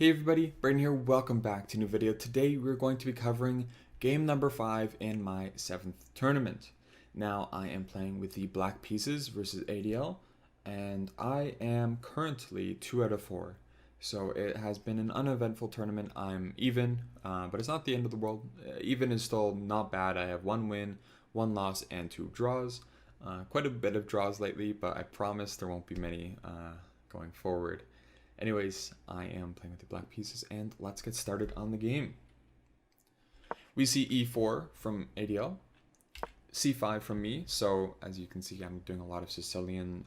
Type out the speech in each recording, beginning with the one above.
Hey everybody, Brayden here, welcome back to a new video. Today we're going to be covering game number 5 in my 7th tournament. Now I am playing with the black pieces versus Adiel, and I am currently 2 out of 4. So it has been an uneventful tournament. I'm even, but it's not the end of the world. Even is still not bad. I have 1 win, 1 loss, and 2 draws. Quite a bit of draws lately, but I promise there won't be many going forward. Anyways, I am playing with the black pieces, and let's get started on the game. We see e4 from Adiel, c5 from me. So as you can see, I'm doing a lot of Sicilian,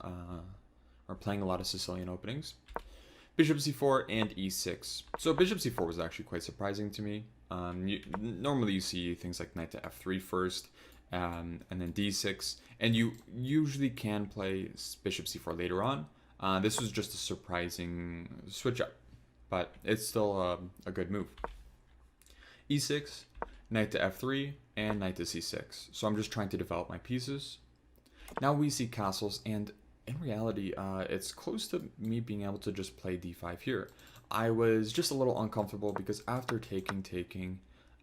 or playing a lot of Sicilian openings. Bishop c4 and e6. So bishop c4 was actually quite surprising to me. Normally you see things like knight to f3 first, and then d6, and you usually can play bishop c4 later on. This was just a surprising switch up, but it's still a good move. e6, knight to f3, and knight to c6. So I'm just trying to develop my pieces. Now we see castles, and in reality, it's close to me being able to just play d5 here. I was just a little uncomfortable because after taking,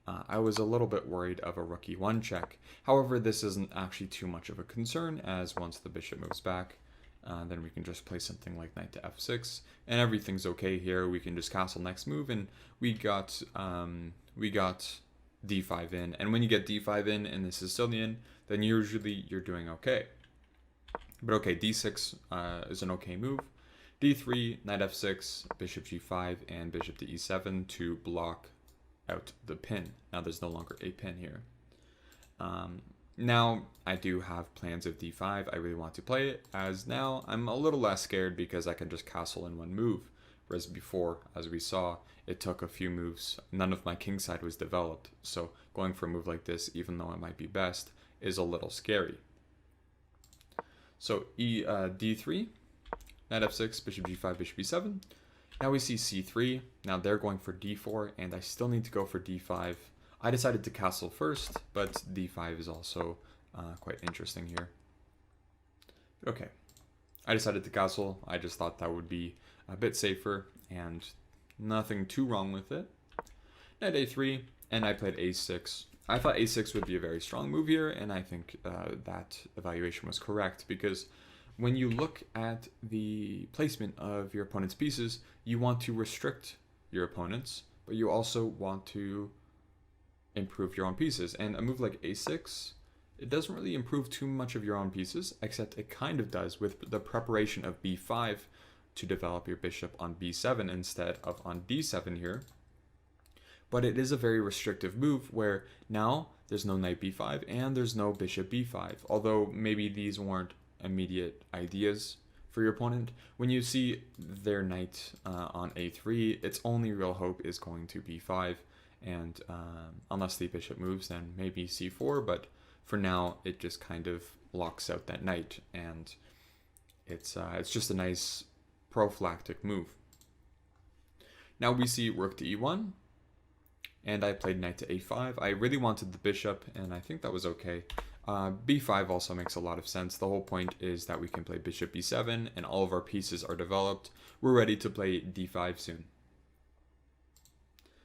I was a little bit worried of a rook e1 check. However, this isn't actually too much of a concern, as once the bishop moves back, then we can just play something like knight to f6, and everything's okay here. We can just castle next move, and we got d5 in. And when you get d5 in the Sicilian, then usually you're doing okay. But okay, d6 is an okay move. d3, knight f6, bishop g5, and bishop to e7 to block out the pin. Now there's no longer a pin here. Now, I do have plans of d5. I really want to play it, as now I'm a little less scared because I can just castle in one move. Whereas before, as we saw, it took a few moves. None of my kingside was developed. So going for a move like this, even though it might be best, is a little scary. So d3, knight f6, bishop g5, bishop e7. Now we see c3. Now they're going for d4, and I still need to go for d5. I decided to castle first, but d5 is also quite interesting here. Okay, I decided to castle. I just thought that would be a bit safer, and nothing too wrong with it. Knight a3, and I played a6. I thought a6 would be a very strong move here, and I think that evaluation was correct, because when you look at the placement of your opponent's pieces, you want to restrict your opponents, but you also want to improve your own pieces. And a move like a6, it doesn't really improve too much of your own pieces, except it kind of does with the preparation of b5 to develop your bishop on b7 instead of on d7 here. But it is a very restrictive move where now there's no knight b5 and there's no bishop b5, although maybe these weren't immediate ideas for your opponent. When you see their knight on a3, its only real hope is going to b5, and unless the bishop moves, then maybe c4, but for now it just kind of locks out that knight, and it's just a nice prophylactic move. Now we see rook to e1, and I played knight to a5. I really wanted the bishop, and I think that was okay. b5 also makes a lot of sense. The whole point is that we can play bishop b7, and all of our pieces are developed. We're ready to play d5 soon.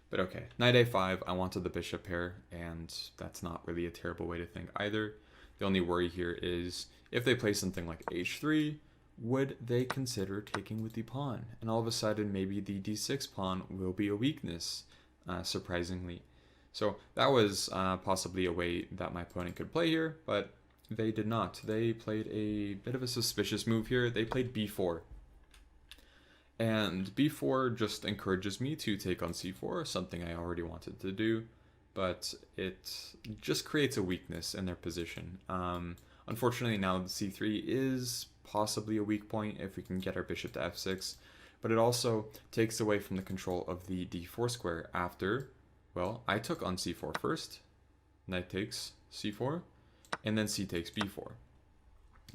But okay, knight a5, I wanted the bishop here, and that's not really a terrible way to think either. The only worry here is, if they play something like h3, would they consider taking with the pawn? And all of a sudden, maybe the d6 pawn will be a weakness, surprisingly. So that was possibly a way that my opponent could play here, but they did not. They played a bit of a suspicious move here. They played b4. And b4 just encourages me to take on c4, something I already wanted to do, but it just creates a weakness in their position. Unfortunately, now the c3 is possibly a weak point if we can get our bishop to f6, but it also takes away from the control of the d4 square after, well, I took on c4 first, knight takes c4, and then c takes b4.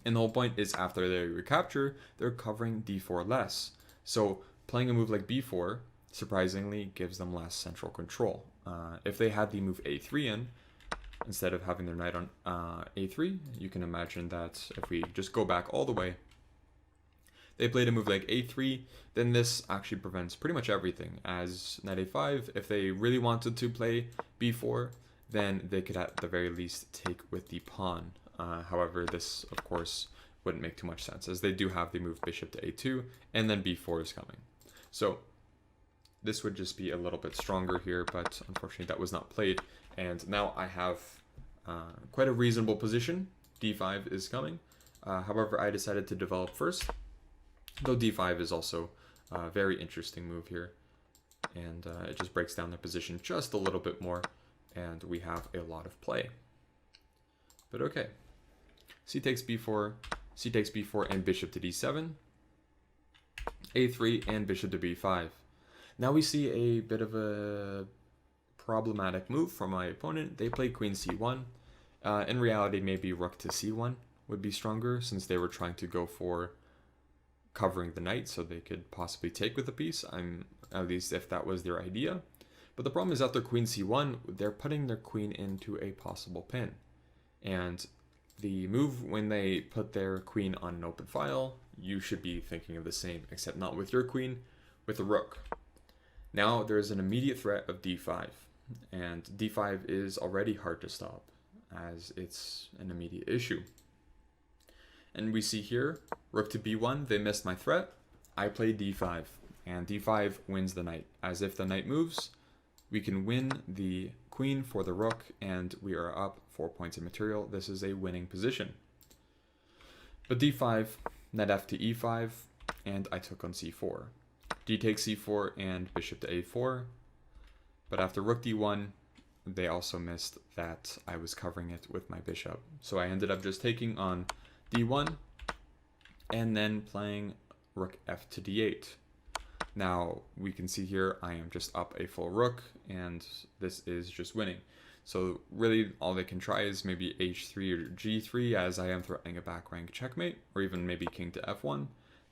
And the whole point is after they recapture, they're covering d4 less. So playing a move like b4, surprisingly, gives them less central control. If they had the move a3 in, instead of having their knight on a3, you can imagine that if we just go back all the way, they played a move like a3, then this actually prevents pretty much everything. As knight a5, if they really wanted to play b4, then they could at the very least take with the pawn. However, this, of course, wouldn't make too much sense, as they do have the move bishop to a2, and then b4 is coming. So this would just be a little bit stronger here, but unfortunately that was not played. And now I have quite a reasonable position. d5 is coming. However, I decided to develop first, though d5 is also a very interesting move here. And it just breaks down their position just a little bit more, and we have a lot of play. But okay, c takes b4, and bishop to d7, a3, and bishop to b5. Now we see a bit of a problematic move from my opponent. They played queen c1. In reality, maybe rook to c1 would be stronger, since they were trying to go for covering the knight so they could possibly take with the piece, at least if that was their idea. But the problem is, after queen c1, they're putting their queen into a possible pin. And the move when they put their queen on an open file, you should be thinking of the same, except not with your queen, with the rook. Now there's an immediate threat of d5, and d5 is already hard to stop, as it's an immediate issue. And we see here, rook to b1, they missed my threat. I play d5, and d5 wins the knight. As if the knight moves, we can win the queen for the rook, and we are up 4 points of material. This is a winning position. But d5, knight f to e5, and I took on c4. D takes c4 and bishop to a4. But after rook d1, they also missed that I was covering it with my bishop. So I ended up just taking on d1 and then playing rook f to d8. Now we can see here I am just up a full rook, and this is just winning. So really all they can try is maybe h3 or g3, as I am threatening a back rank checkmate, or even maybe king to f1.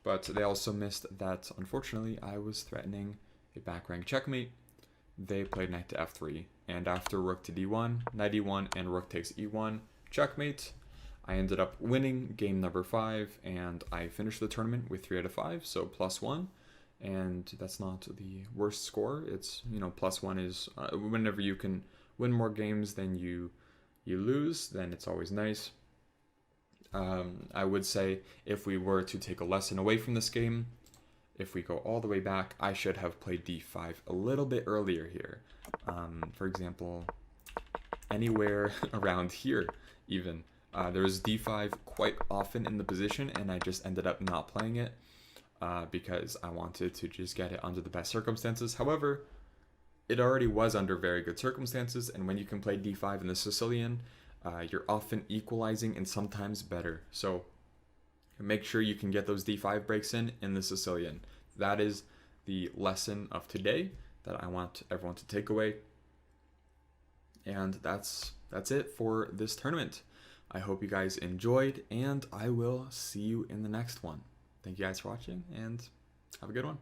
But they also missed that, unfortunately, I was threatening a back rank checkmate. They played knight to f3, and after rook to d1, knight e1, and rook takes e1, checkmate. I ended up winning game number 5, and I finished the tournament with 3 out of 5, so +1. And that's not the worst score. It's, +1 is whenever you can win more games than you lose, then it's always nice. I would say, if we were to take a lesson away from this game, if we go all the way back, I should have played d5 a little bit earlier here. For example, anywhere around here even. There was d5 quite often in the position, and I just ended up not playing it because I wanted to just get it under the best circumstances. However, it already was under very good circumstances, and when you can play d5 in the Sicilian, you're often equalizing and sometimes better. So make sure you can get those d5 breaks in the Sicilian. That is the lesson of today that I want everyone to take away. And that's it for this tournament. I hope you guys enjoyed, and I will see you in the next one. Thank you guys for watching, and have a good one.